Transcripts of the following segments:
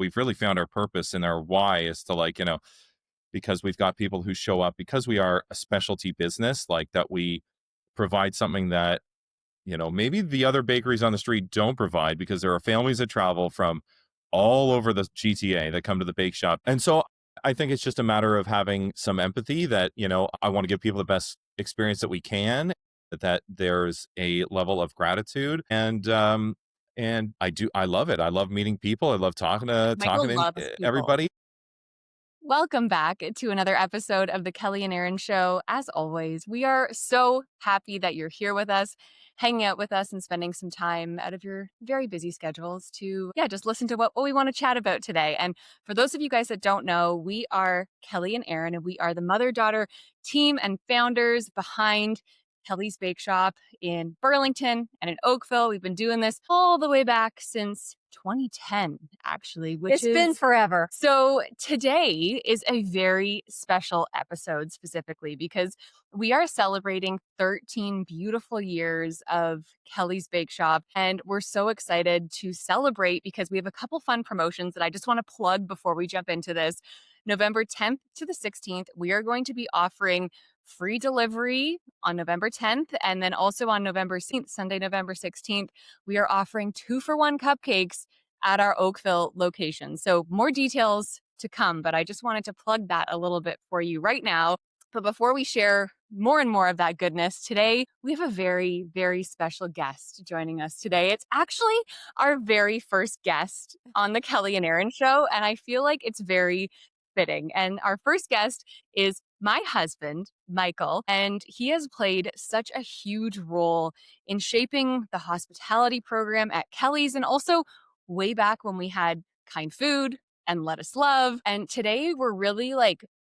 we've really found our purpose and our why is to because we've got people who show up because we are a specialty business, like that we provide something that, maybe the other bakeries on the street don't provide because there are families that travel from all over the GTA that come to the bake shop. And so I think it's just a matter of having some empathy that, I want to give people the best experience that we can, that there's a level of gratitude. And I love it. I love meeting people. I love talking to Michael loves people. everybody. Welcome back to another episode of the Kelly and Erinn Show. As always, we are so happy that you're here with us, hanging out with us and spending some time out of your very busy schedules to, just listen to what we want to chat about today. And for those of you guys that don't know, we are Kelly and Erinn, and we are the mother-daughter team and founders behind Kelly's Bake Shop in Burlington and in Oakville. We've been doing this all the way back since 2010, actually, It's been forever. So today is a very special episode specifically because we are celebrating 13 beautiful years of Kelly's Bake Shop. And we're so excited to celebrate because we have a couple fun promotions that I just want to plug before we jump into this. November 10th to the 16th, we are going to be offering free delivery on November 10th. And then also on November 16th, Sunday, November 16th, we are offering 2-for-1 cupcakes at our Oakville location. So more details to come, but I just wanted to plug that a little bit for you right now. But before we share more and more of that goodness, today we have a very, very special guest joining us today. It's actually our very first guest on the Kelly and Erinn Show, and I feel like it's very fitting. And our first guest is my husband, Michael, and he has played such a huge role in shaping the hospitality program at Kelly's, and also way back when we had Kind Food and Let Us Love. And today we're really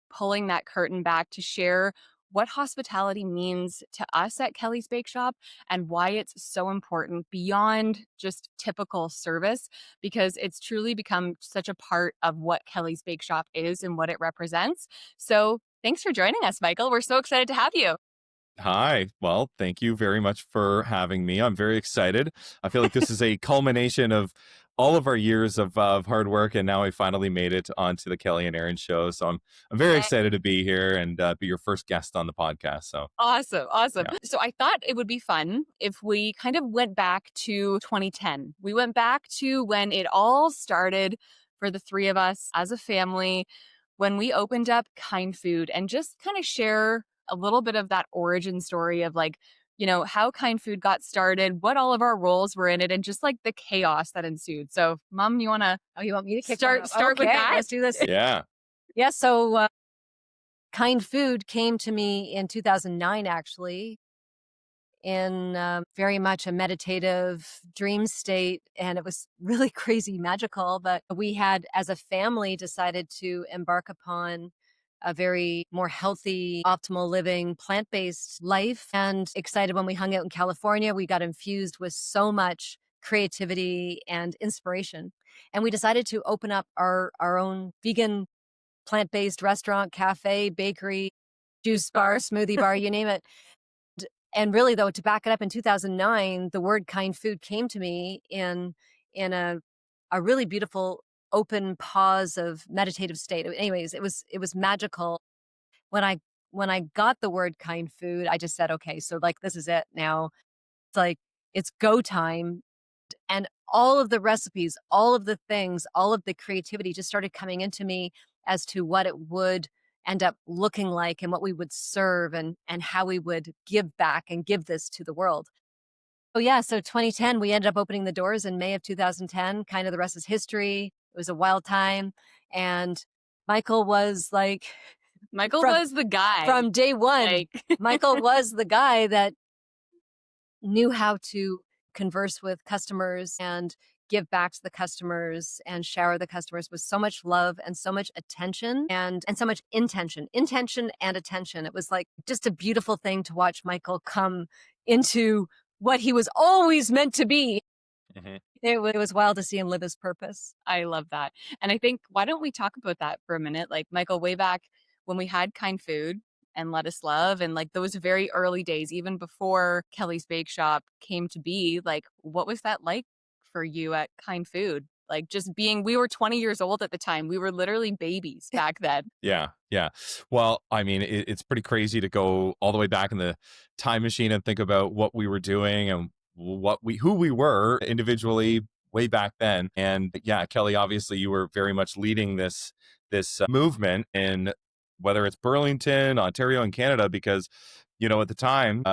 pulling that curtain back to share what hospitality means to us at Kelly's Bake Shop and why it's so important beyond just typical service, because it's truly become such a part of what Kelly's Bake Shop is and what it represents. So thanks for joining us, Michael. We're so excited to have you. Hi. Well, thank you very much for having me. I'm very excited. I feel like this is a culmination of all of our years of hard work, and now I finally made it onto the Kelly and Erinn Show. So I'm very excited to be here and be your first guest on the podcast. So Awesome. yeah. So I thought it would be fun if we kind of went back to 2010. We went back to when it all started for the three of us as a family, when we opened up Kind Food, and just kind of share a little bit of that origin story of how Kind Food got started, what all of our roles were in it, and just the chaos that ensued. So, Mom, you want to? Oh, you want me to kick start with that? Let's do this. Yeah. Yeah. So Kind Food came to me in 2009, actually, in very much a meditative dream state. And it was really crazy, magical. But we had, as a family, decided to embark upon a very more healthy, optimal living, plant-based life. And excited when we hung out in California, we got infused with so much creativity and inspiration. And we decided to open up our own vegan, plant-based restaurant, cafe, bakery, juice bar, smoothie bar, you name it. And really, though, to back it up, in 2009, the word Kind Food came to me in a really beautiful open pause of meditative state. Anyways, it was magical. When I got the word Kind Food, I just said, okay, so this is it now. It's it's go time. And all of the recipes, all of the things, all of the creativity just started coming into me as to what it would end up looking like and what we would serve and how we would give back and give this to the world. Oh yeah, so 2010, we ended up opening the doors in May of 2010. Kind of the rest is history. It was a wild time. And Michael was was the guy. From day one. Michael was the guy that knew how to converse with customers and give back to the customers and shower the customers with so much love and so much attention and so much intention and attention. It was just a beautiful thing to watch Michael come into what he was always meant to be. Mm-hmm. It was wild to see him live his purpose. I love that. And I think, why don't we talk about that for a minute? Michael, way back when we had Kind Food and Let Us Love, and those very early days, even before Kelly's Bake Shop came to be, what was that like for you at Kind Food? Like just being, we were 20 years old at the time. We were literally babies back then. Yeah, yeah. Well, I mean, it's pretty crazy to go all the way back in the time machine and think about what we were doing and who we were individually way back then. And yeah, Kelly, obviously, you were very much leading this movement in whether it's Burlington, Ontario, and Canada, because at the time,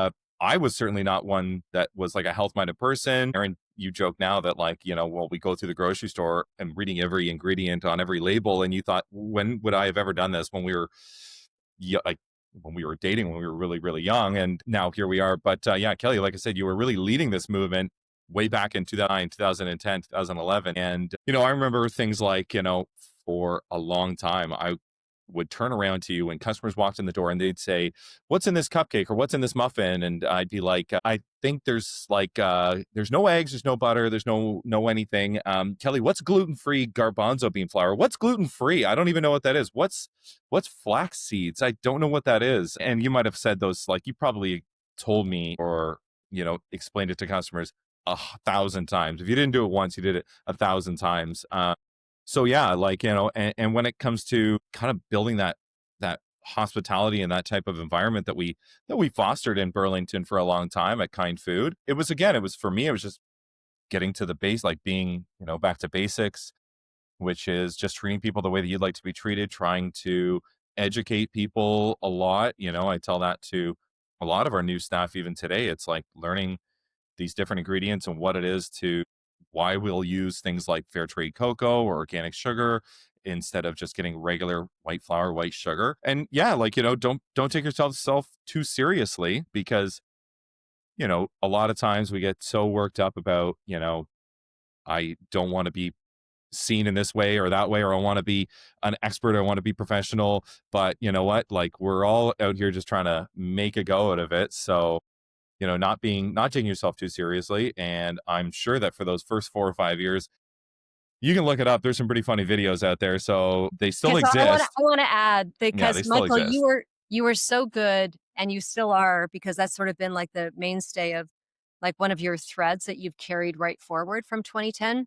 I was certainly not one that was like a health minded person. Erinn, you joke now that like, well, we go through the grocery store and reading every ingredient on every label. And you thought, when would I have ever done this when we were like when we were dating, when we were really, really young? And now here we are. But yeah, Kelly, like I said, you were really leading this movement way back in 2009, 2010, 2011. And, I remember things like, for a long time, I would turn around to you when customers walked in the door and they'd say, "What's in this cupcake?" or "What's in this muffin?" And I'd be like, "I think there's like there's no eggs, there's no butter, there's no anything." Kelly, what's gluten-free garbanzo bean flour? What's gluten-free? I don't even know what that is. What's flax seeds? I don't know what that is. And you might have said those, like, you probably told me or explained it to customers 1,000 times. If you didn't do it once, you did it 1,000 times. So yeah, like, and when it comes to kind of building that hospitality and that type of environment that we fostered in Burlington for a long time at Kind Food, it was for me, it was just getting to the base, like being, back to basics, which is just treating people the way that you'd like to be treated, trying to educate people a lot. I tell that to a lot of our new staff even today. It's like learning these different ingredients and what it is to why we'll use things like fair trade cocoa or organic sugar instead of just getting regular white flour, white sugar. And yeah, like, don't take yourself too seriously, because, a lot of times we get so worked up about, I don't want to be seen in this way or that way, or I want to be an expert, or I want to be professional. But you know what? Like, we're all out here just trying to make a go out of it. So not taking yourself too seriously. And I'm sure that for those first 4 or 5 years, you can look it up. There's some pretty funny videos out there. So they still Because I exist. want to add, Yeah, they because still Michael, exist. you were so good, and you still are, because that's sort of been like the mainstay of like one of your threads that you've carried right forward from 2010.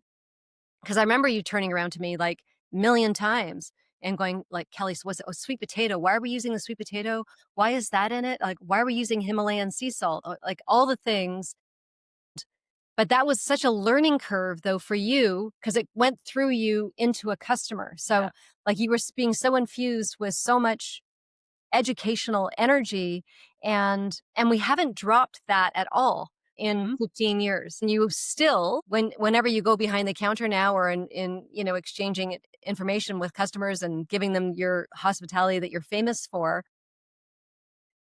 Because I remember you turning around to me like a million times and going like, "Kelly, so what's it? Oh, sweet potato. Why are we using the sweet potato? Why is that in it? Like, why are we using Himalayan sea salt? Like all the things." But that was such a learning curve though for you, because it went through you into a customer. So Yeah. like you were being so infused with so much educational energy, and we haven't dropped that at all in Mhm. 15 years. And you still, whenever you go behind the counter now, or in exchanging information with customers and giving them your hospitality that you're famous for,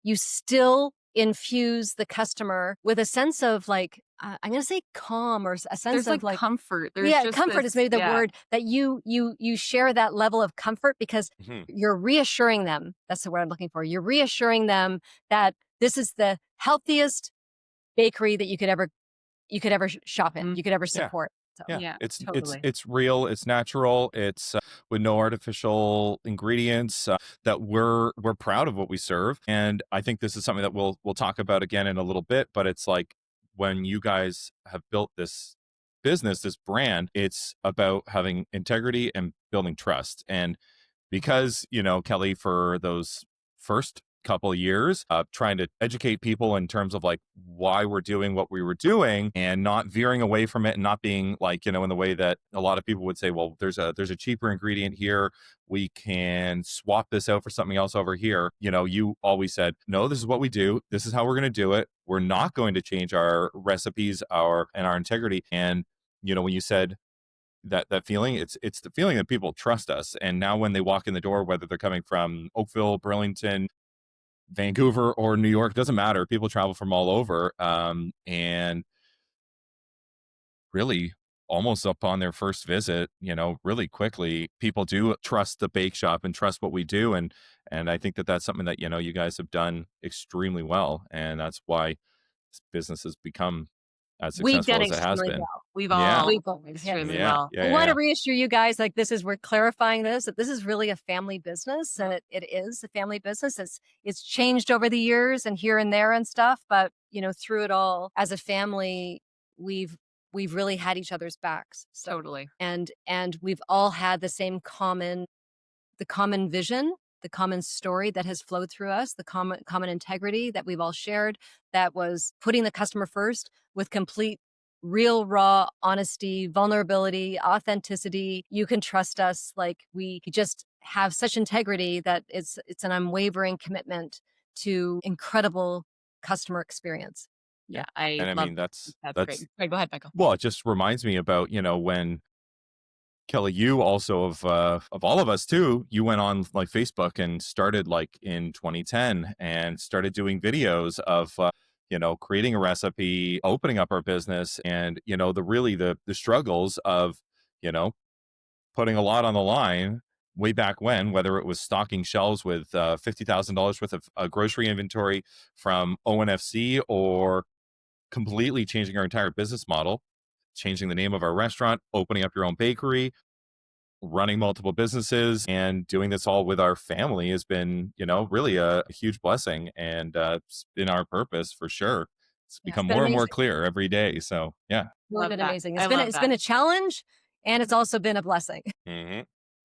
you still infuse the customer with a sense of like, I'm going to say calm, or a sense There's of like like, comfort. There's yeah, just comfort is this, maybe the yeah. word, that you share that level of comfort, because Mhm. you're reassuring them. That's the word I'm looking for. You're reassuring them that this is the healthiest bakery that you could ever shop in, Mhm. you could ever Yeah. support. So Yeah, Yeah, it's totally. it's real, it's natural, it's with no artificial ingredients. That we're proud of what we serve, and I think this is something that we'll talk about again in a little bit. But it's like, when you guys have built this business, this brand, it's about having integrity and building trust. And because Kelly, for those first couple of years, trying to educate people in terms of like why we're doing what we were doing, and not veering away from it, and not being like, in the way that a lot of people would say, well, there's a cheaper ingredient here, we can swap this out for something else over here. You always said, no, this is what we do, this is how we're going to do it, we're not going to change our recipes, our integrity. And when you said that feeling, it's the feeling that people trust us. And now when they walk in the door, whether they're coming from Oakville, Burlington, Vancouver, or New York, doesn't matter, people travel from all over. And really, almost upon their first visit, really quickly, people do trust the bake shop and trust what we do. And I think that that's something that you guys have done extremely well, and that's why this business has become as We've done successful as it has extremely been. well. We've Yeah, all We've done, yes. extremely yeah, well. yeah, I yeah, want to yeah. reassure you guys, like, we're clarifying this, that this is really a family business, and it is a family business. It's changed over the years and here and there and stuff, but through it all, as a family, we've we've really had each other's backs. So, Totally. and we've all had the common vision, the common story that has flowed through us, the common integrity that we've all shared, that was putting the customer first with complete real raw honesty, vulnerability, authenticity. You can trust us. Like, we just have such integrity that it's an unwavering commitment to incredible customer experience. Yeah. Yeah, I And I love mean, that's great. that's, Right, go ahead, Michael. well, it just reminds me about, when Kelly, you also of all of us too, you went on like Facebook and started like in 2010 and started doing videos of creating a recipe, opening up our business, and the struggles of you know putting a lot on the line way back when, whether it was stocking shelves with $50,000 worth of grocery inventory from ONFC, or completely changing our entire business model, changing the name of our restaurant, opening up your own bakery, running multiple businesses, and doing this all with our family has been, really a huge blessing, and it's been our purpose for sure. It's Yeah, it's become been more and more amazing. clear every day. So yeah. Really Love been that. amazing. I love It's that. been a challenge, and it's also been a blessing. Hmm.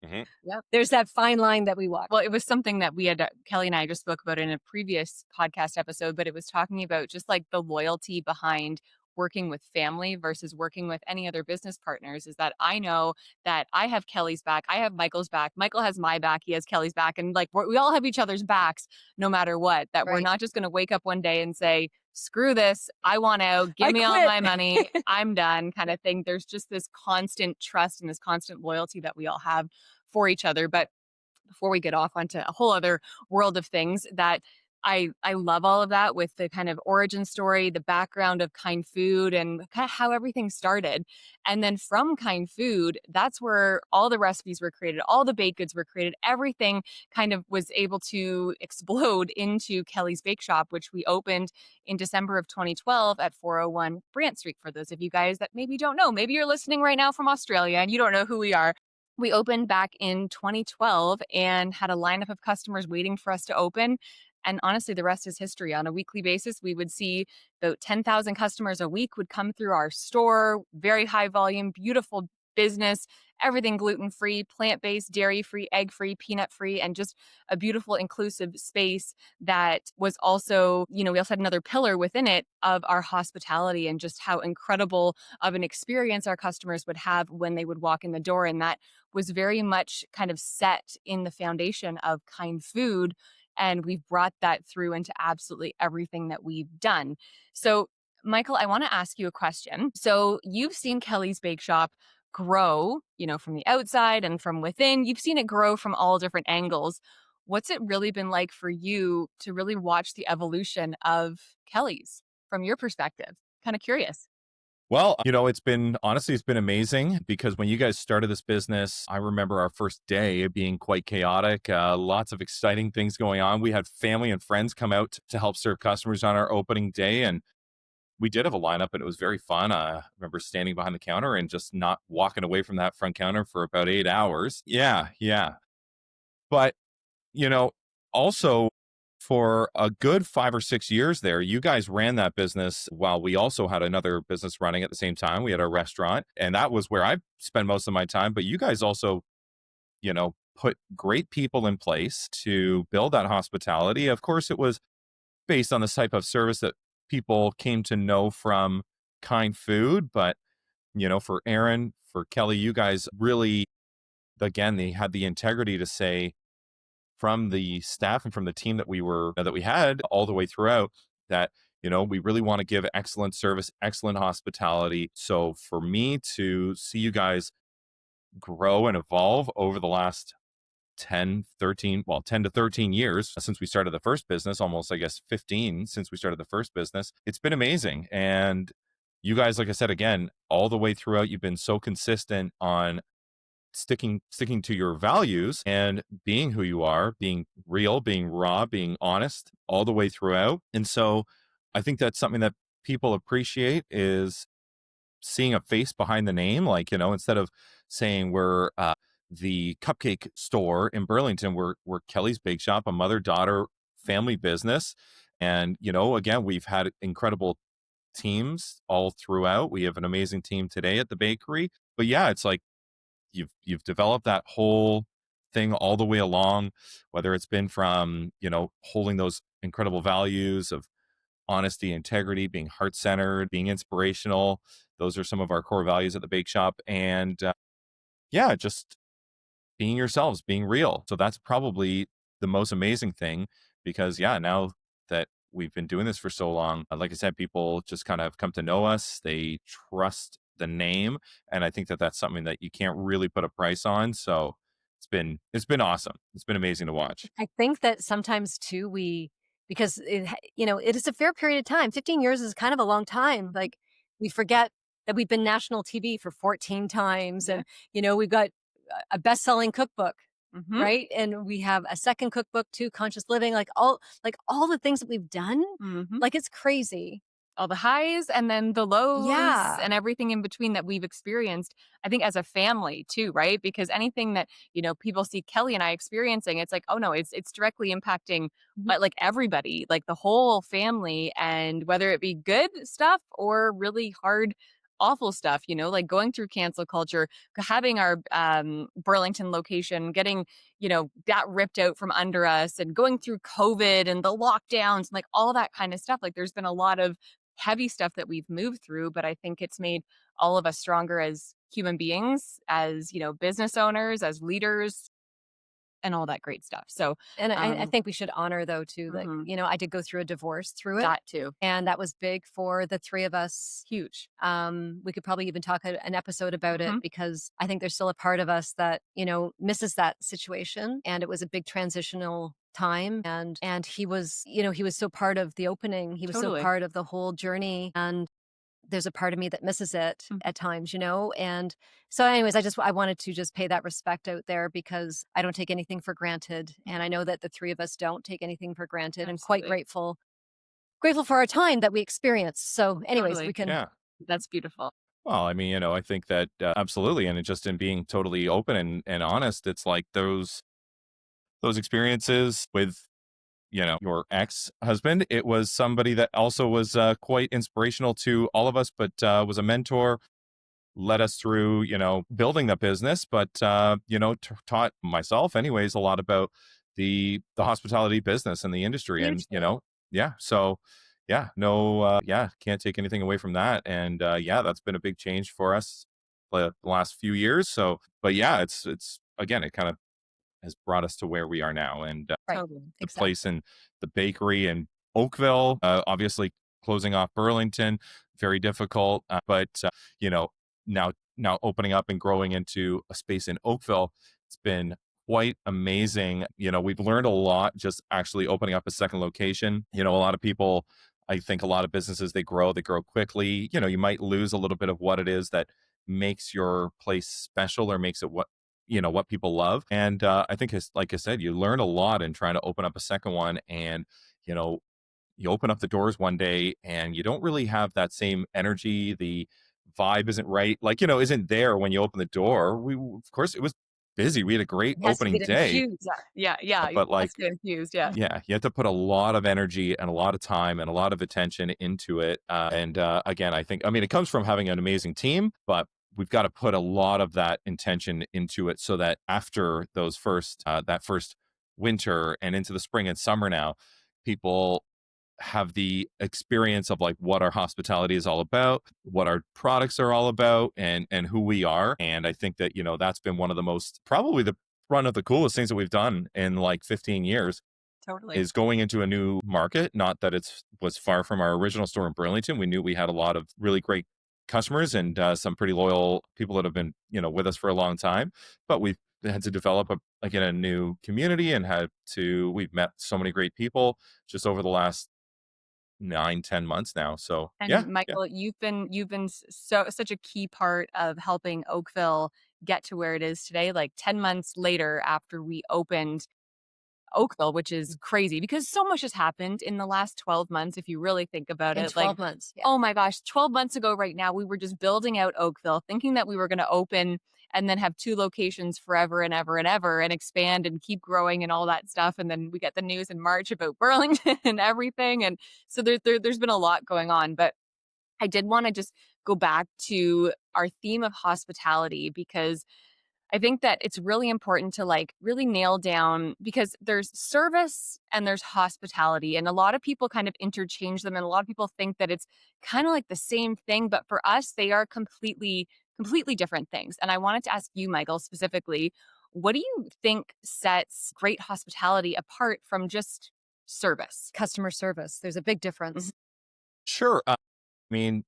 Hmm. Yep. There's that fine line that we walk. Well, it was something that we had, Kelly and I just spoke about in a previous podcast episode, but it was talking about just like the loyalty behind working with family versus working with any other business partners. Is that I know that I have Kelly's back, I have Michael's back, Michael has my back, he has Kelly's back, and like we all have each other's backs no matter what. That we're Right. not just going to wake up one day and say, screw this, I want out, give I me all quit. my money, I'm done, kind of thing. There's just this constant trust and this constant loyalty that we all have for each other. But before we get off onto a whole other world of things, that I love all of that with the kind of origin story, the background of Kind Food, and kind of how everything started. And then from Kind Food, that's where all the recipes were created, all the baked goods were created, everything kind of was able to explode into Kelly's Bake Shop, which we opened in December of 2012 at 401 Brant Street. For those of you guys that maybe don't know, maybe you're listening right now from Australia and you don't know who we are. We opened back in 2012 and had a lineup of customers waiting for us to open. And honestly, the rest is history. On a weekly basis, we would see about 10,000 customers a week would come through our store, very high volume, beautiful business, everything gluten-free, plant-based, dairy-free, egg-free, peanut-free, and just a beautiful, inclusive space that was also, we also had another pillar within it of our hospitality and just how incredible of an experience our customers would have when they would walk in the door. And that was very much kind of set in the foundation of Kind Food. And we've brought that through into absolutely everything that we've done. So, Michael, I want to ask you a question. So, you've seen Kelly's Bake Shop grow, from the outside and from within. You've seen it grow from all different angles. What's it really been like for you to really watch the evolution of Kelly's from your perspective? Kind of curious. Well, it's been amazing, because when you guys started this business, I remember our first day being quite chaotic, lots of exciting things going on. We had family and friends come out to help serve customers on our opening day, and we did have a lineup, and it was very fun. I remember standing behind the counter and just not walking away from that front counter for about 8 hours. Yeah, yeah. But, you know, also for a good 5 or 6 years there, you guys ran that business while we also had another business running at the same time. We had our restaurant, and that was where I spent most of my time. But you guys also, put great people in place to build that hospitality. Of course, it was based on the type of service that people came to know from Kind Food. But, for Erinn, for Kelly, you guys really, again, they had the integrity to say, from the staff and from the team that we had all the way throughout, that we really want to give excellent service, excellent hospitality. So for me to see you guys grow and evolve over the last 10 to 13 years since we started the first business, almost I guess 15 since we started the first business, it's been amazing. And you guys, like I said, again, all the way throughout, you've been so consistent on sticking to your values and being who you are, being real, being raw, being honest all the way throughout. And so I think that's something that people appreciate, is seeing a face behind the name. Like, instead of saying we're the cupcake store in Burlington, we're Kelly's Bake Shop, a mother-daughter family business. And, again, we've had incredible teams all throughout. We have an amazing team today at the bakery. But yeah, it's like you've developed that whole thing all the way along, whether it's been from, holding those incredible values of honesty, integrity, being heart centered, being inspirational. Those are some of our core values at the bake shop. And yeah, just being yourselves, being real. So that's probably the most amazing thing because, yeah, now that we've been doing this for so long, like I said, people just kind of come to know us. They trust the name. And I think that that's something that you can't really put a price on. So it's been awesome. It's been amazing to watch. I think that sometimes too because it is a fair period of time. 15 years is kind of a long time. Like we forget that we've been national TV for 14 times, Yeah. and we've got a best-selling cookbook, Mhm. right? And we have a second cookbook too, Conscious Living, like all the things that we've done. Mhm. Like it's crazy. All the highs and then the lows Yeah. and everything in between that we've experienced, I think as a family too, right? Because anything that, people see Kelly and I experiencing, it's like, oh no, it's directly impacting Mhm. like everybody, like the whole family, and whether it be good stuff or really hard awful stuff, like going through cancel culture, having our Burlington location getting, that ripped out from under us, and going through COVID and the lockdowns and like all that kind of stuff. Like there's been a lot of heavy stuff that we've moved through, but I think it's made all of us stronger as human beings, as, business owners, as leaders, and all that great stuff. So, And I um, think we should honor though too that mhm, I did go through a divorce through it, that too. and that was big for the three of us. Huge. We could probably even talk an episode about it Mhm. because I think there's still a part of us that misses that situation, and it was a big transitional time, and he was so part of the opening, he was so Totally. part of the whole journey, and there's a part of me that misses it Mm. at times, and so anyways, I wanted to just pay that respect out there because I don't take anything for granted, and I know that the three of us don't take anything for granted, and quite Absolutely. grateful for our time that we experienced. So anyways, we Totally. can. Yeah. That's beautiful. Well, I mean, I think that absolutely. And it just in being totally open and honest, it's like those experiences with your ex-husband. It was somebody that also was quite inspirational to all of us, but was a mentor, led us through building the business, but taught myself anyways a lot about the hospitality business and the industry. And Huge deal. yeah, so yeah, no, yeah, can't take anything away from that. And yeah, that's been a big change for us the last few years. So but yeah, it's again, it kind of has brought us to where we are now. And Right. Totally. the place Exactly. in the bakery in Oakville, obviously closing off Burlington, very difficult. But you know, now opening up and growing into a space in Oakville, it's been quite amazing. We've learned a lot just actually opening up a second location. A lot of people, I think a lot of businesses, they grow quickly. You might lose a little bit of what it is that makes your place special or makes it what people love. And I think it's like I said, you learn a lot in trying to open up a second one. And you know you open up the doors one day and you don't really have that same energy. The vibe isn't right, like isn't there when you open the door. We of course it was busy, we had a great It has to opening get day, infused. Yeah. but That's like good infused. Yeah. yeah, you have to put a lot of energy and a lot of time and a lot of attention into it. And again, I mean, it comes from having an amazing team, but we've got to put a lot of that intention into it so that after that first winter and into the spring and summer now, people have the experience of like what our hospitality is all about, what our products are all about, and who we are. And I think that that's been one of the most, probably the one of the coolest things that we've done in like 15 years Totally. is going into a new market. Not that it's was far from our original store in Burlington. We knew we had a lot of really great customers and some pretty loyal people that have been with us for a long time, but we've had to develop a new community and we've met so many great people just over the last 9-10 months now. So yeah, And yeah. Michael, you've been such a key part of helping Oakville get to where it is today. Like 10 months later after we opened Oakville, which is crazy because so much has happened in the last 12 months if you really think about In it. Like, 12 months. Yeah. oh my gosh, 12 months ago right now, we were just building out Oakville, thinking that we were going to open and then have two locations forever and ever and ever and expand and keep growing and all that stuff. And then we get the news in March about Burlington and everything. And so there's been a lot going on. But I did want to just go back to our theme of hospitality because I think that it's really important to like really nail down because there's service and there's hospitality. And a lot of people kind of interchange them. And a lot of people think that it's kind of like the same thing. But for us, they are completely different things. And I wanted to ask you, Michael, specifically, what do you think sets great hospitality apart from just service? Customer service. There's a big Mhm. difference. Sure. I mean,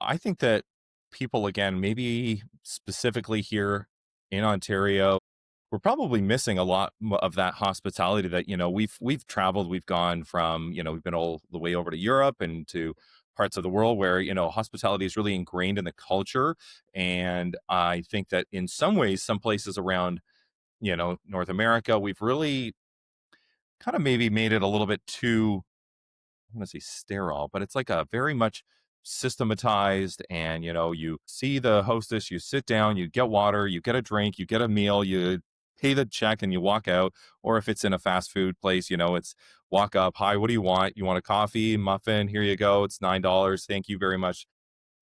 I think that people, again, maybe specifically here in Ontario, we're probably missing a lot of that hospitality that, we've traveled, we've gone from, we've been all the way over to Europe and to parts of the world where, hospitality is really ingrained in the culture. And I think that in some ways, some places around, North America, we've really kind of maybe made it a little bit too, I want to say sterile, but it's like a very much systematized. And, you see the hostess, you sit down, you get water, you get a drink, you get a meal, you pay the check and you walk out. Or if it's in a fast food place, it's walk up, hi, what do you want? You want a coffee, muffin? Here you go. It's $9. Thank you very much.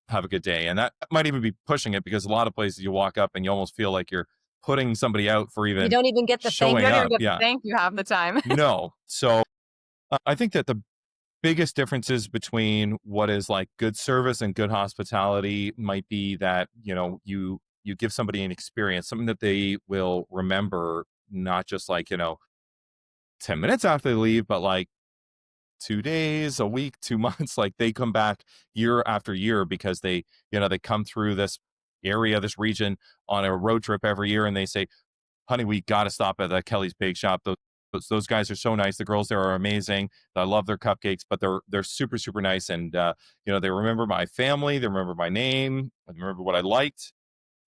Have a good day. And that might even be pushing it because a lot of places you walk up and you almost feel like you're putting somebody out for You even don't even get the You thank showing don't even up. you. get the Yeah. thank you half the time. No. So I think that the biggest differences between what is like good service and good hospitality might be that, you give somebody an experience, something that they will remember, not just like, 10 minutes after they leave, but like 2 days, a week, 2 months, like they come back year after year because they come through this area, this region on a road trip every year and they say, honey, we got to stop at the Kelly's Bake Shop. Those guys are so nice. The girls there are amazing. I love their cupcakes, but they're super super nice, and they remember my family. They remember my name. They remember what I liked,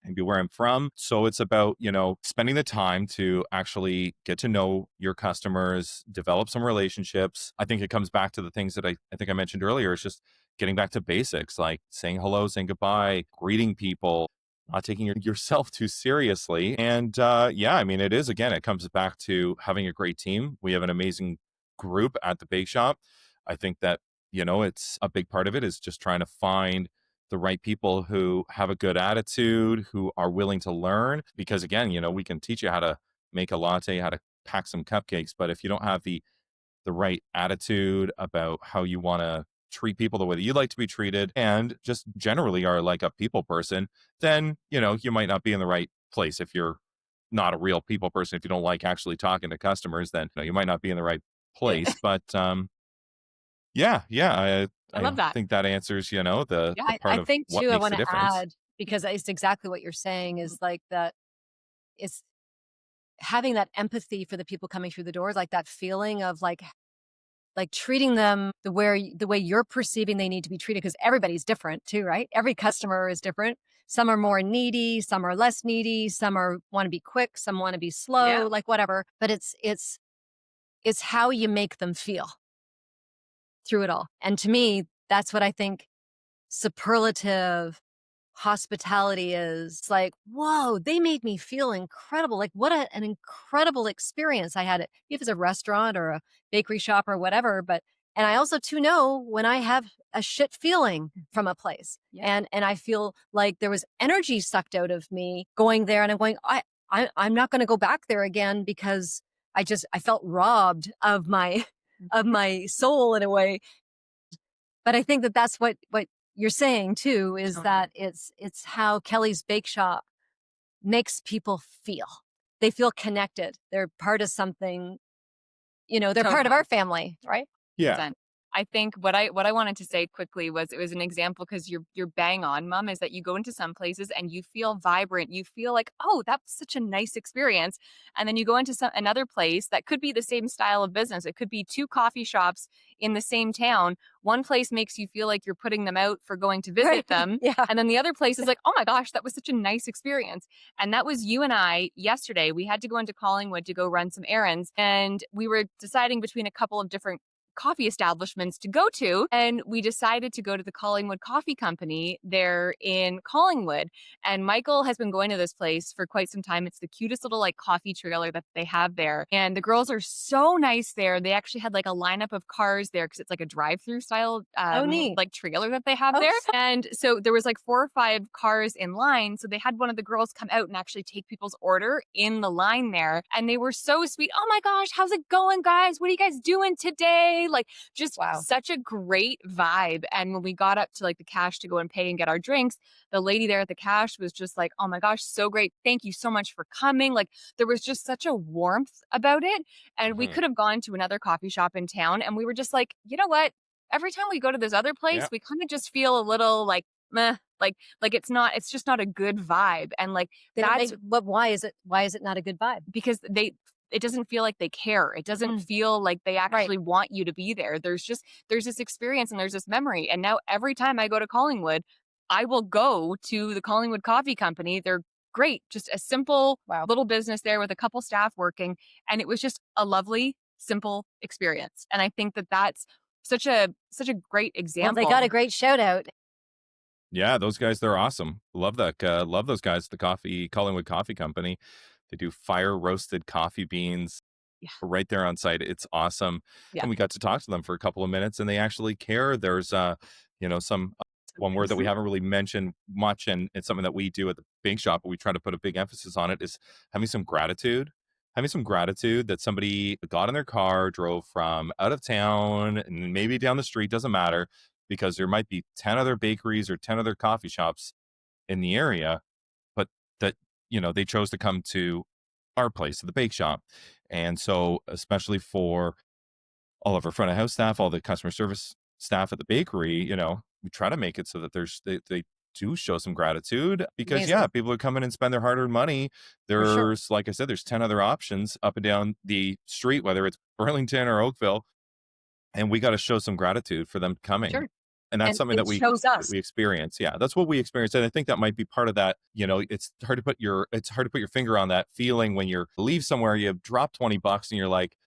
maybe where I'm from. So it's about, spending the time to actually get to know your customers, develop some relationships. I think it comes back to the things that I think I mentioned earlier. It's just getting back to basics, like saying hello, saying goodbye, greeting people, not taking yourself too seriously. And yeah, I mean, it comes back to having a great team. We have an amazing group at the bake shop. I think that, it's a big part of it is just trying to find the right people who have a good attitude, who are willing to learn. Because again, we can teach you how to make a latte, how to pack some cupcakes, but if you don't have the right attitude about how you want to treat people the way that you like to be treated and just generally are like a people person, then, you might not be in the right place. If you're not a real people person, if you don't like actually talking to customers, then you might not be in the right place. But yeah, I I love that. think that answers, Yeah. the part I of think what too, I makes want the to difference. add, because it's exactly what you're saying is like that it's having that empathy for the people coming through the doors, like that feeling of like treating them the way you're perceiving they need to be treated, because everybody's different too, right? Every customer is different. Some are more needy, some are less needy, some are want to be quick, some want to be slow, Yeah. like whatever. But it's how you make them feel through it all. And to me, that's what I think superlative hospitality is. Like, whoa, they made me feel incredible. Like, what an incredible experience I had. If it's a restaurant or a bakery shop or whatever. But, and I also too know when I have a shit feeling from a place, Yeah. and I feel like there was energy sucked out of me going there, and I'm going, I'm not going to go back there again because I felt robbed of my of my soul in a way. But I think that that's what you're saying too, is Totally. that it's how Kelly's Bake Shop makes people feel. They feel connected. They're part of something, they're part of Totally. our family, right? Yeah. 100%. I think what I wanted to say quickly was it was an example because you're bang on, Mom, is that you go into some places and you feel vibrant. You feel like, oh, that was such a nice experience. And then you go into another place that could be the same style of business. It could be two coffee shops in the same town. One place makes you feel like you're putting them out for going to visit Right. them. Yeah. And then the other place is like, oh my gosh, that was such a nice experience. And that was you and I yesterday. We had to go into Collingwood to go run some errands. And we were deciding between a couple of different coffee establishments to go to. And we decided to go to the Collingwood Coffee Company there in Collingwood. And Michael has been going to this place for quite some time. It's the cutest little like coffee trailer that they have there. And the girls are so nice there. They actually had like a lineup of cars there because it's like a drive-through style neat. like trailer that they have Oh, there. And so there was like 4 or 5 cars in line. So they had one of the girls come out and actually take people's order in the line there. And they were so sweet. Oh my gosh, how's it going, guys? What are you guys doing today? Like just wow. such a great vibe. And when we got up to like the cash to go and pay and get our drinks, the lady there at the cash was just like, oh my gosh, so great. Thank you so much for coming. Like there was just such a warmth about it. And we Mhm. could have gone to another coffee shop in town and we were just like, you know what? Every time we go to this other place, Yeah. we kind of just feel a little like, meh, like it's just not a good vibe. And like that's Why is it not a good vibe? because it doesn't feel like they care. It doesn't feel like they actually want you to be there. There's this experience and there's this memory. And now every time I go to Collingwood, I will go to the Collingwood Coffee Company. They're great. Just a simple little business there with a couple staff working. And it was just a lovely, simple experience. And I think that that's such a great Well, example. they got a great shout out. Yeah, those guys, they're awesome. Love that. Love those guys, the Collingwood Coffee Company. They do fire roasted coffee beans Yeah. right there on site. It's awesome. Yeah. And we got to talk to them for a couple of minutes and they actually care. There's some one word that we haven't really mentioned much, and it's something that we do at the bake shop, but we try to put a big emphasis on it, is having some gratitude. Having some gratitude that somebody got in their car, drove from out of town and maybe down the street, doesn't matter, because there might be 10 other bakeries or 10 other coffee shops in the area, but that, they chose to come to our place at the bake shop. And so, especially for all of our front of house staff, all the customer service staff at the bakery, we try to make it so that they do show some gratitude, because Amazing. people would come in and spend their hard-earned money. For sure. There's, like I said, there's 10 other options up and down the street, whether it's Burlington or Oakville, and we got to show some gratitude for them coming. Sure. And that's And something it that we shows us. we experience. Yeah, that's what we experience. And I think that might be part of that. It's hard to put your finger on that feeling when you leave somewhere, you drop $20 and you're like,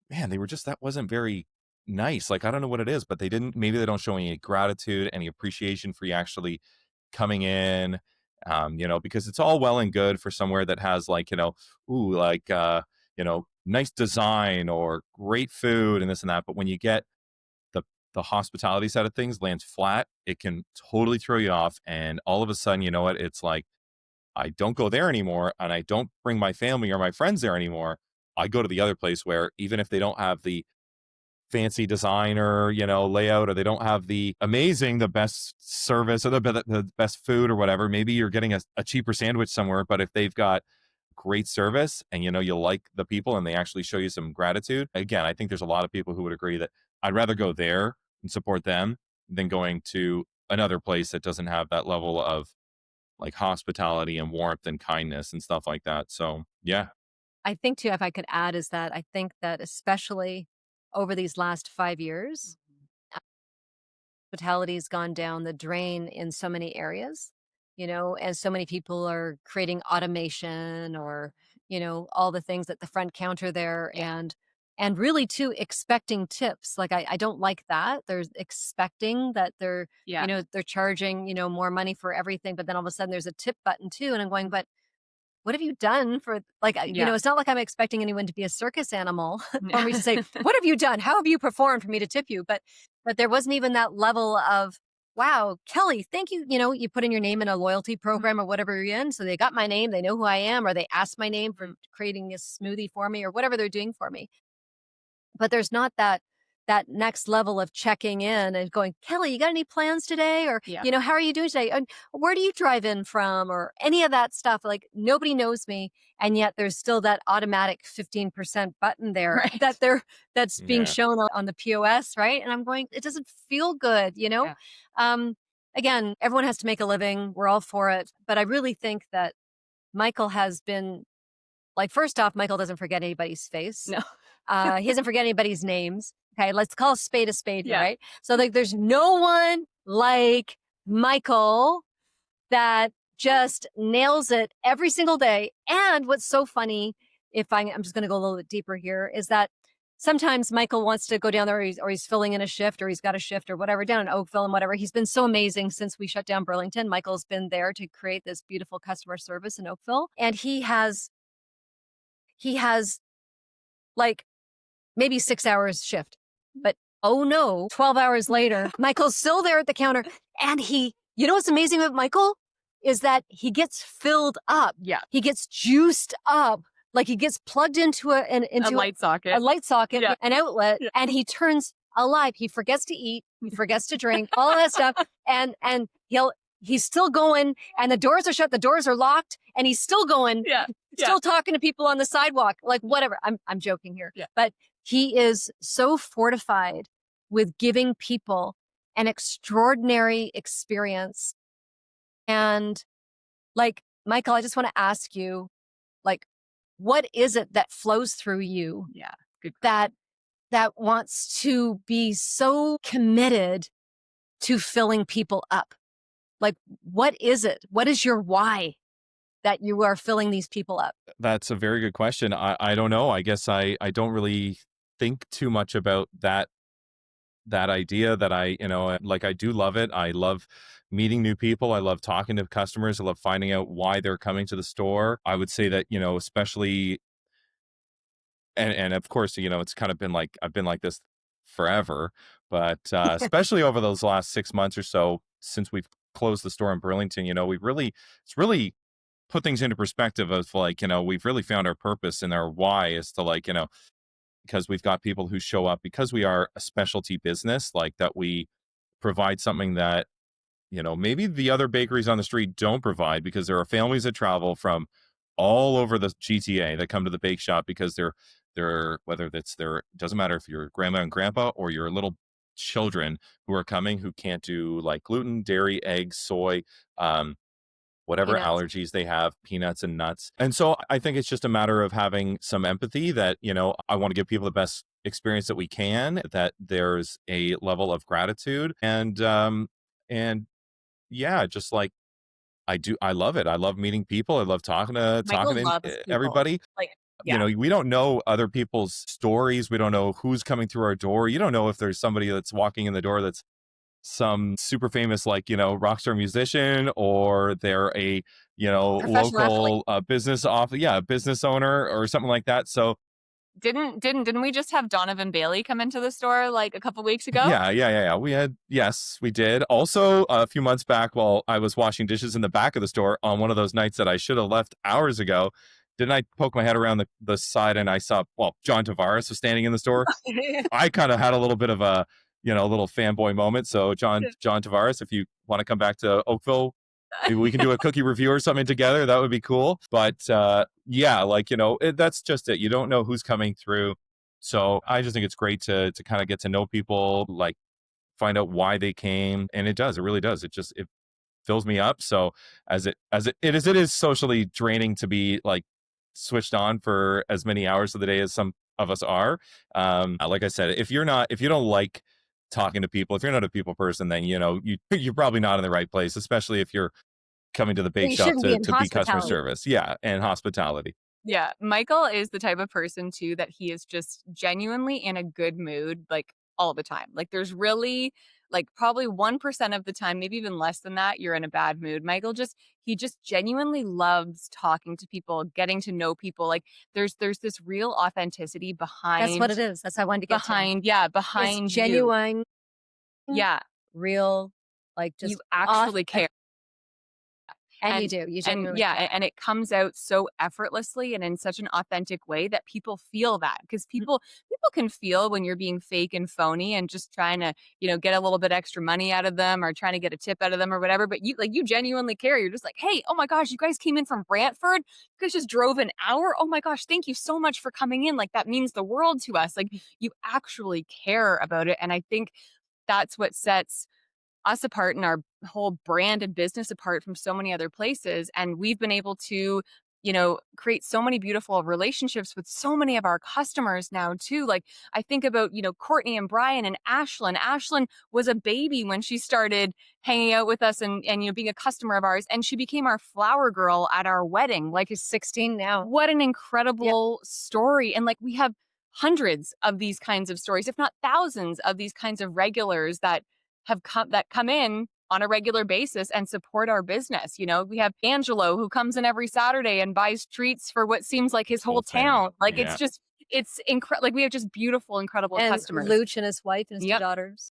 man, that wasn't very nice. Like, I don't know what it is, but maybe they don't show any gratitude, any appreciation for you actually coming in. Because it's all well and good for somewhere that has nice design or great food and this and that. But when you get the hospitality side of things lands flat, it can totally throw you off. And all of a sudden, you know what? It's like, I don't go there anymore, and I don't bring my family or my friends there anymore. I go to the other place where, even if they don't have the fancy designer, layout, or they don't have the best service or the best food or whatever, maybe you're getting a cheaper sandwich somewhere. But if they've got great service and, you like the people and they actually show you some gratitude, again, I think there's a lot of people who would agree that I'd rather go there and support them than going to another place that doesn't have that level of like hospitality and warmth and kindness and stuff like that. So, yeah. I think too, if I could add, is that I think that especially over these last 5 years, hospitality has gone down the drain in so many areas, and so many people are creating automation or, all the things at the front counter there, and really too expecting tips. Like I don't like that. They're expecting that they're, they're charging, more money for everything, but then all of a sudden there's a tip button too. And I'm going, but what have you done for, like, it's not like I'm expecting anyone to be a circus animal for me to say, what have you done? How have you performed for me to tip you? But there wasn't even that level of, wow, Kelly, thank you. You put in your name in a loyalty program or whatever you're in. So they got my name, they know who I am, or they asked my name for creating a smoothie for me or whatever they're doing for me. But there's not that next level of checking in and going, Kelly, you got any plans today? Or, how are you doing today? And where do you drive in from? Or any of that stuff. Like, nobody knows me. And yet there's still that automatic 15% button there that's being shown on the POS. Right. And I'm going, it doesn't feel good, Yeah. Again, everyone has to make a living. We're all for it. But I really think that Michael has been, like, first off, Michael doesn't forget anybody's face. No. He doesn't forget anybody's names. Okay, let's call a spade, right? So there's no one like Michael that just nails it every single day. And what's so funny, I'm just going to go a little bit deeper here, is that sometimes Michael wants to go down there, or he's filling in a shift, or he's got a shift or whatever down in Oakville and whatever. He's been so amazing since we shut down Burlington. Michael's been there to create this beautiful customer service in Oakville. And he has like maybe 6 hours shift, but oh no, 12 hours later, Michael's still there at the counter. And you know what's amazing about Michael is that he gets filled up. Yeah. He gets juiced up. Like he gets plugged into a light socket, yeah. An outlet, yeah. And he turns alive. He forgets to eat, he forgets to drink, all that stuff. And he's still going, and the doors are shut, the doors are locked, and he's still going, still talking to people on the sidewalk, like whatever. I'm joking here. Yeah. But he is so fortified with giving people an extraordinary experience. And like, Michael, I just want to ask you, like, what is it that flows through you? Yeah. Good. That wants to be so committed to filling people up? Like, what is it? What is your why that you are filling these people up? That's a very good question. I don't know. I guess I don't really think too much about that idea that I do love it. I love meeting new people. I love talking to customers. I love finding out why they're coming to the store. I would say that, especially, and of course, it's kind of been like, I've been like this forever, but especially over those last 6 months or so since we've closed the store in Burlington, it's really put things into perspective of like, we've really found our purpose, and our why is to like, because we've got people who show up because we are a specialty business, like that we provide something that, maybe the other bakeries on the street don't provide, because there are families that travel from all over the GTA that come to the bake shop because they're whether that's their, doesn't matter if you're grandma and grandpa or your little children who are coming who can't do like gluten, dairy, eggs, soy, whatever Peanuts. allergies they have, peanuts and nuts. And so I think it's just a matter of having some empathy that, I want to give people the best experience that we can, that there's a level of gratitude, and yeah, just like I love it. I love meeting people. I love talking to Michael loves people. Everybody. Like, yeah. We don't know other people's stories. We don't know who's coming through our door. You don't know if there's somebody that's walking in the door that's some super famous, like, rock star musician, or they're a, local business business owner or something like that. So didn't we just have Donovan Bailey come into the store like a couple weeks ago? Yeah. We did. Also, a few months back, while I was washing dishes in the back of the store on one of those nights that I should have left hours ago, didn't I poke my head around the side and I saw, John Tavares was standing in the store. I kind of had a little bit of a, a little fanboy moment. So John Tavares, if you want to come back to Oakville, maybe we can do a cookie review or something together. That would be cool. But that's just it. You don't know who's coming through. So I just think it's great to kind of get to know people, like find out why they came. And it really does. It fills me up. So it is socially draining to be like switched on for as many hours of the day as some of us are. Like I said, if you don't like talking to people, if you're not a people person, then you're probably not in the right place, especially if you're coming to the bake shop to be customer service. Yeah, and hospitality. Yeah, Michael is the type of person too that he is just genuinely in a good mood like all the time. Like there's really like probably 1% of the time, maybe even less than that, you're in a bad mood. Michael he just genuinely loves talking to people, getting to know people. Like there's this real authenticity behind. That's what it is. That's how I wanted to get behind. to. Yeah, behind it's genuine. Yeah, real. Like just you actually care. And you do. You genuinely and it comes out so effortlessly and in such an authentic way that people feel that, because people can feel when you're being fake and phony and just trying to, get a little bit extra money out of them or trying to get a tip out of them or whatever. But you genuinely care. You're just like, hey, oh my gosh, you guys came in from Brantford. You guys just drove an hour. Oh my gosh, thank you so much for coming in. Like that means the world to us. Like you actually care about it. And I think that's what sets us apart and our whole brand and business apart from so many other places. And we've been able to, create so many beautiful relationships with so many of our customers now too. Like I think about, Courtney and Brian and Ashlyn. Ashlyn was a baby when she started hanging out with us and being a customer of ours. And she became our flower girl at our wedding. Like she's 16 now. What an incredible story. And like we have hundreds of these kinds of stories, if not thousands of these kinds of regulars that come in on a regular basis and support our business. You know, we have Angelo who comes in every Saturday and buys treats for what seems like his whole Whole thing. town. Like Yeah. it's incredible. Like we have just beautiful, incredible And customers. Luch and his wife and his two Yep. daughters.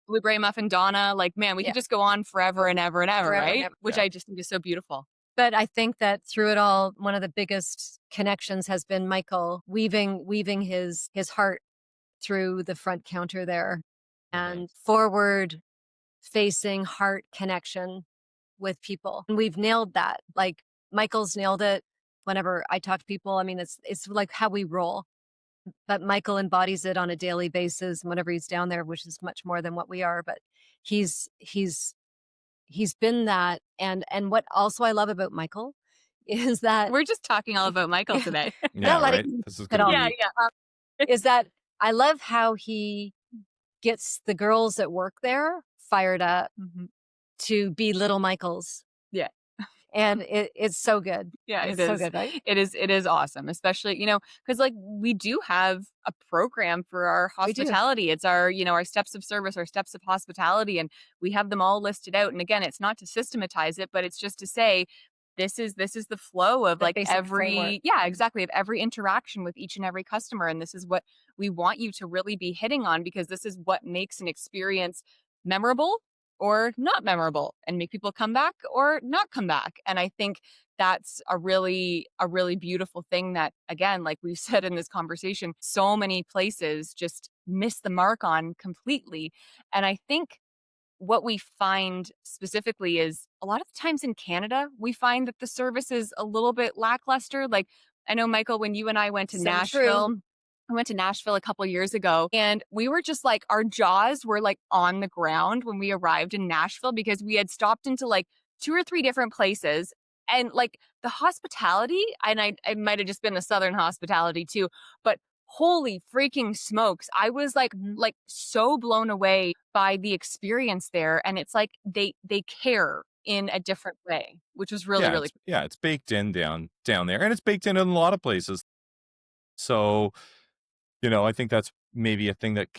Blueberry Muffin Donna. Like, man, we Yeah. could just go on forever and ever and ever, Forever and right? ever. Which Yeah. I just think is so beautiful. But I think that through it all, one of the biggest connections has been Michael weaving his heart through the front counter there, and forward facing heart connection with people. And we've nailed that. Like Michael's nailed it whenever I talk to people. I mean, it's like how we roll. But Michael embodies it on a daily basis whenever he's down there, which is much more than what we are. But he's been that. And what also I love about Michael is that We're just talking all about Michael today. Yeah, Not letting right. him This is at gonna all. Yeah, be yeah. is that I love how he gets the girls that work there fired up Mhm. to be little Michaels. Yeah. And it's so good. Yeah, It's it so is. good, right? It is awesome, especially, you know, because like we do have a program for our We do. hospitality. It's our, you know, our steps of service, our steps of hospitality, and we have them all listed out. And again, it's not to systematize it, but it's just to say this is the flow of The like basic framework. exactly, of every interaction with each and every customer. And this is what we want you to really be hitting on, because this is what makes an experience memorable or not memorable and make people come back or not come back. And I think that's a really beautiful thing that, again, like we've said in this conversation, so many places just miss the mark on completely. And I think what we find specifically is a lot of times in Canada, we find that the service is a little bit lackluster. Like I know, Michael, when you and I went to So Nashville, true. I went to Nashville a couple years ago, and we were just like, our jaws were like on the ground when we arrived in Nashville, because we had stopped into like 2 or 3 different places. And like the hospitality, and I might have just been the Southern hospitality too, but holy freaking smokes. I was like so blown away by the experience there. And it's like they care in a different way, which was really, really it's baked in down there, and it's baked in a lot of places. So, you know, I think that's maybe a thing that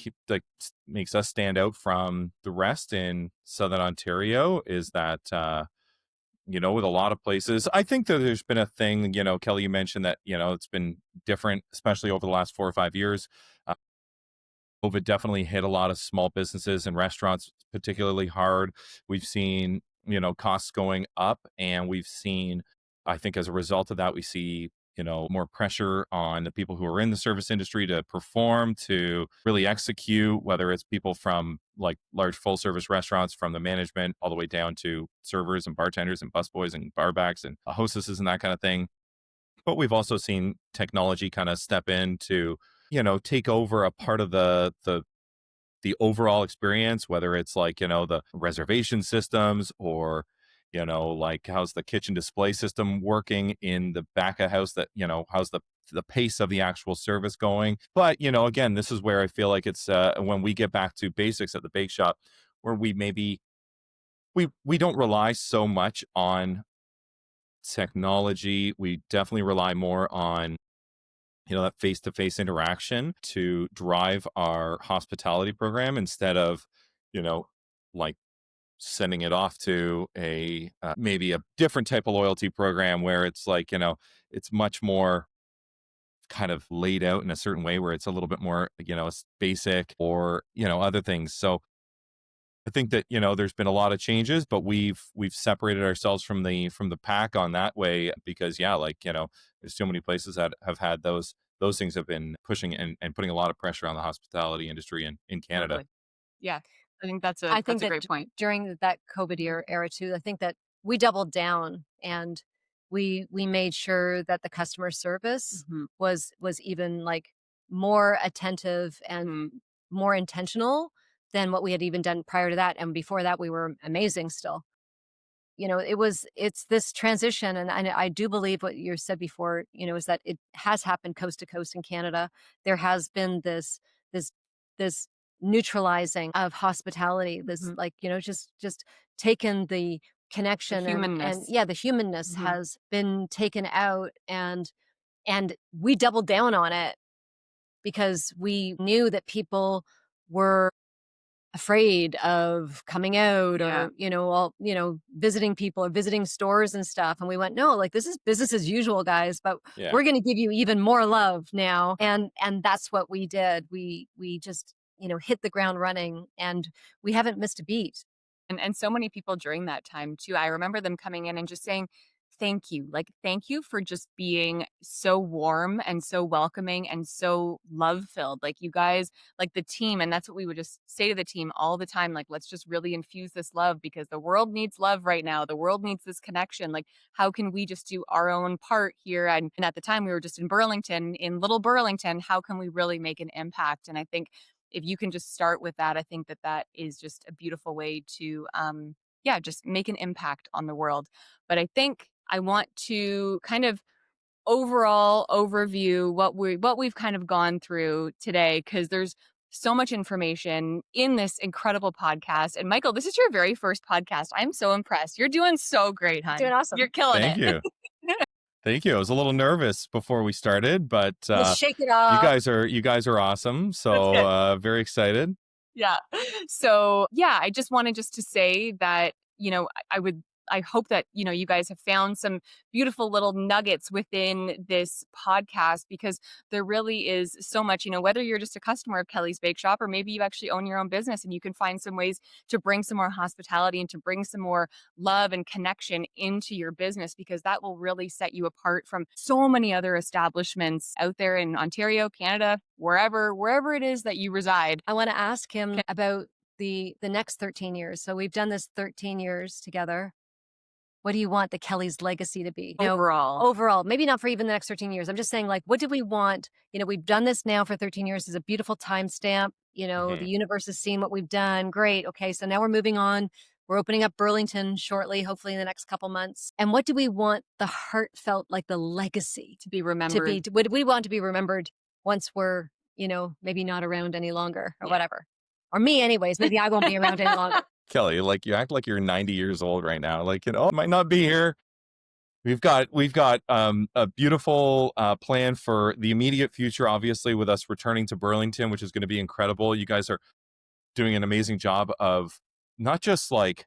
makes us stand out from the rest in Southern Ontario, is that you know, with a lot of places, I think that there's been a thing, you know, Kelly, you mentioned that, you know, it's been different, especially over the last 4 or 5 years. COVID definitely hit a lot of small businesses and restaurants particularly hard. We've seen, you know, costs going up, and we've seen, I think as a result of that, we see, you know, more pressure on the people who are in the service industry to perform, to really execute, whether it's people from like large full service restaurants, from the management all the way down to servers and bartenders and busboys and barbacks and hostesses and that kind of thing. But we've also seen technology kind of step in to, you know, take over a part of the overall experience, whether it's like, you know, the reservation systems, or, you know, like how's the kitchen display system working in the back of house, that, you know, how's the pace of the actual service going. But, you know, again, this is where I feel like it's when we get back to basics at the bake shop, where we maybe we don't rely so much on technology. We definitely rely more on, you know, that face-to-face interaction to drive our hospitality program, instead of, you know, like sending it off to a maybe a different type of loyalty program, where it's like, you know, it's much more kind of laid out in a certain way, where it's a little bit more, you know, it's basic, or, you know, other things. So I think that, you know, there's been a lot of changes, but we've separated ourselves from the pack on that way, because yeah, like, you know, there's so many places that have had those things have been pushing and putting a lot of pressure on the hospitality industry in Canada. totally. Yeah. I think I think that's a that great point. during that COVID era too, I think that we doubled down, and we made sure that the customer service Mhm. was even like more attentive and Mhm. more intentional than what we had even done prior to that. And before that, we were amazing still. You know, it's this transition, and I do believe what you said before, you know, is that it has happened coast to coast in Canada. There has been this this neutralizing of hospitality, this Mhm. like, you know, just taken the The connection, and humanness. yeah, the humanness Mhm. has been taken out, and we doubled down on it because we knew that people were afraid of coming out Yeah. or, visiting people or visiting stores and stuff. And we went, no, like this is business as usual, guys, but Yeah. we're going to give you even more love now. And that's what we did. We just, hit the ground running, and we haven't missed a beat. And so many people during that time too. I remember them coming in and just saying, "Thank you. Like, thank you for just being so warm and so welcoming and so love-filled. Like, you guys, like the team," and that's what we would just say to the team all the time, like, "Let's just really infuse this love because the world needs love right now. The world needs this connection. Like, how can we just do our own part here?" And at the time we were just in Burlington, in little Burlington. How can we really make an impact? And I think if you can just start with that, I think that that is just a beautiful way to, yeah, just make an impact on the world. But I think I want to kind of overall overview what we've kind of gone through today, because there's so much information in this incredible podcast. And Michael, this is your very first podcast. I'm so impressed. You're doing so great, hon. Doing awesome. You're killing Thank it. you. Thank you. I was a little nervous before we started, but Let's shake it you off. guys are awesome. That's So good. very excited. Yeah. So, yeah, I just wanted just to say that, I hope that, you guys have found some beautiful little nuggets within this podcast, because there really is so much, whether you're just a customer of Kelly's Bake Shop or maybe you actually own your own business, and you can find some ways to bring some more hospitality and to bring some more love and connection into your business, because that will really set you apart from so many other establishments out there in Ontario, Canada, wherever it is that you reside. I want to ask him about the next 13 years. So we've done this 13 years together. What do you want the Kelly's legacy to be? Overall, maybe not for even the next 13 years. I'm just saying, like, what do we want? We've done this now for 13 years. It's a beautiful timestamp. Mhm. The universe has seen what we've done. Great. Okay. So now we're moving on. We're opening up Burlington shortly, hopefully in the next couple months. And what do we want the heartfelt, like the legacy To be remembered. what do we want to be remembered once we're, maybe not around any longer or whatever? Or me anyways, maybe I won't be around any longer. Kelly, like you act like you're 90 years old right now. Like, I might not be here. We've got a beautiful plan for the immediate future, obviously, with us returning to Burlington, which is going to be incredible. You guys are doing an amazing job of not just like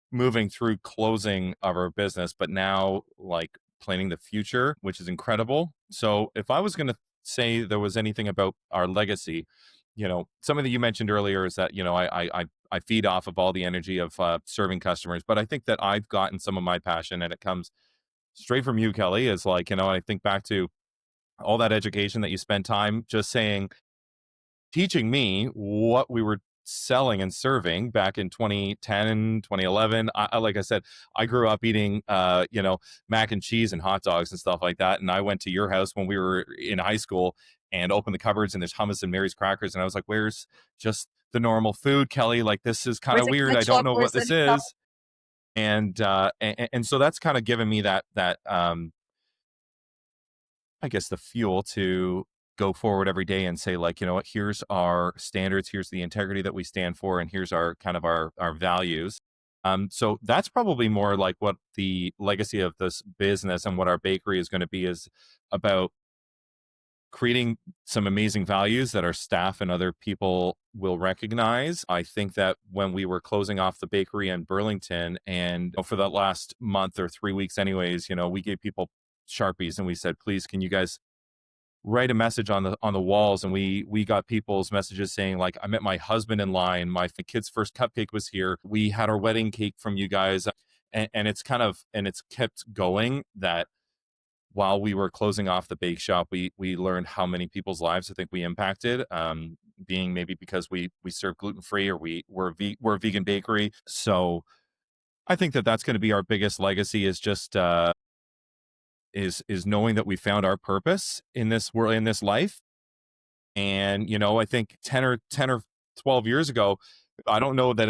moving through closing of our business, but now like planning the future, which is incredible. So if I was going to say there was anything about our legacy, something that you mentioned earlier is that, I feed off of all the energy of serving customers, but I think that I've gotten some of my passion, and it comes straight from you, Kelly, is like, I think back to all that education that you spent time just saying, teaching me what we were selling and serving back in 2010, 2011. Like I said, I grew up eating, mac and cheese and hot dogs and stuff like that. And I went to your house when we were in high school and opened the cupboards, and there's hummus and Mary's crackers. And I was like, where's just the normal food, Kelly? Like, this is kind of weird. I don't know what this is. And so that's kind of given me that I guess the fuel to go forward every day and say, like, what, here's our standards, here's the integrity that we stand for, and here's our kind of our values. So that's probably more like what the legacy of this business and what our bakery is going to be, is about creating some amazing values that our staff and other people will recognize. I think that when we were closing off the bakery in Burlington, and for that last month or 3 weeks anyways, we gave people Sharpies and we said, please, can you guys write a message on the walls? And we got people's messages saying, like, I met my husband in line, my kid's first cupcake was here, we had our wedding cake from you guys. And it's kept going, that while we were closing off the bake shop, we learned how many people's lives I think we impacted, being maybe because we serve gluten-free, or we're a vegan bakery. So I think that that's going to be our biggest legacy, is just is knowing that we found our purpose in this world, in this life. And I think 10 or 12 years ago, I don't know that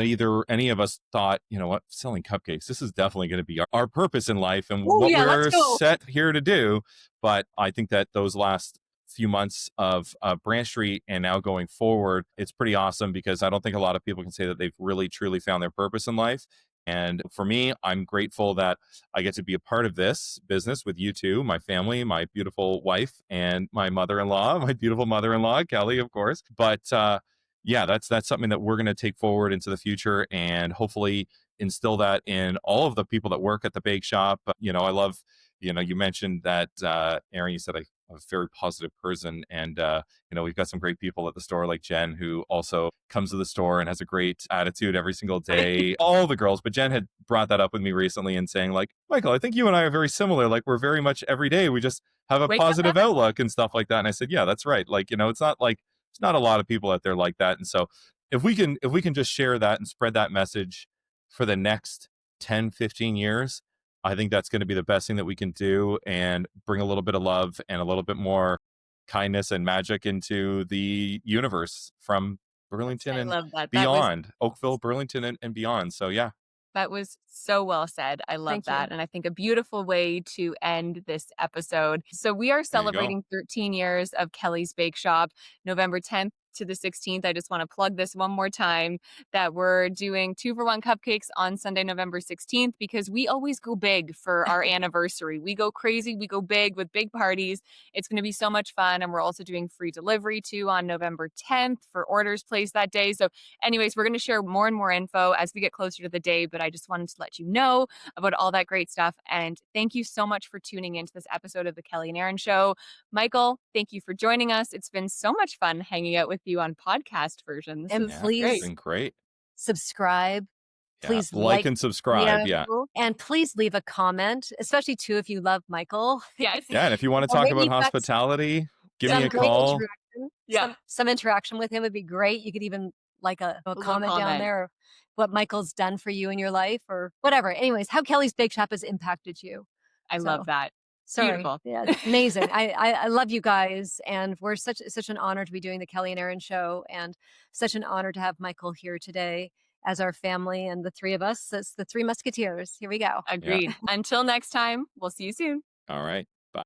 any of us thought, what, selling cupcakes, this is definitely going to be our purpose in life and what we're set here to do. But I think that those last few months of Branch Street and now going forward, it's pretty awesome, because I don't think a lot of people can say that they've really truly found their purpose in life. And for me, I'm grateful that I get to be a part of this business with you two, my family, my beautiful wife, and my mother-in-law, my beautiful mother-in-law, Kelly, of course. But yeah, that's something that we're going to take forward into the future, and hopefully instill that in all of the people that work at the bake shop. I love, you mentioned that, Erinn, you said I'm a very positive person, and we've got some great people at the store like Jen, who also comes to the store and has a great attitude every single day. All the girls, but Jen had brought that up with me recently and saying like, Michael, I think you and I are very similar. Like we're very much every day we just have a Wake up positive outlook and stuff like that. And I said, yeah, that's right. Like, it's not a lot of people out there like that. And so if we can just share that and spread that message for the next 10, 15 years, I think that's going to be the best thing that we can do, and bring a little bit of love and a little bit more kindness and magic into the universe from Burlington I and love that. beyond, Oakville, Burlington, and beyond. So, yeah, That was so well said. I love Thank you. that. And I think a beautiful way to end this episode. So we are there you go. celebrating 13 years of Kelly's Bake Shop, November 10th to the 16th. I just want to plug this one more time that we're doing 2-for-1 cupcakes on Sunday, November 16th, because we always go big for our anniversary. We go crazy, we go big with big parties. It's going to be so much fun. And we're also doing free delivery too on November 10th for orders placed that day. So anyways, we're going to share more and more info as we get closer to the day, but I just wanted to let you know about all that great stuff. And thank you so much for tuning into this episode of the Kelly and Erinn Show. Michael, thank you for joining us. It's been so much fun hanging out with you on podcast version. This And is Yeah, please it's great. been great. subscribe. Yeah, Please like and subscribe. yeah, Yeah. and please leave a comment, especially too if you love Michael. Yes. Yeah. And if you want to Or talk maybe about you've got hospitality, give me some a great call. interaction. Yeah. Some interaction with him would be great. You could even like a little comment down comment. there of what Michael's done for you in your life or whatever. Anyways, how Kelly's Bake Shop has impacted you. I So, love that. sorry. Beautiful. Yeah, it's amazing. I love you guys, and we're such an honor to be doing the Kelly and Erinn Show, and such an honor to have Michael here today as our family and the three of us. It's the three musketeers. Here we go. Agreed. Until next time, we'll see you soon. All right.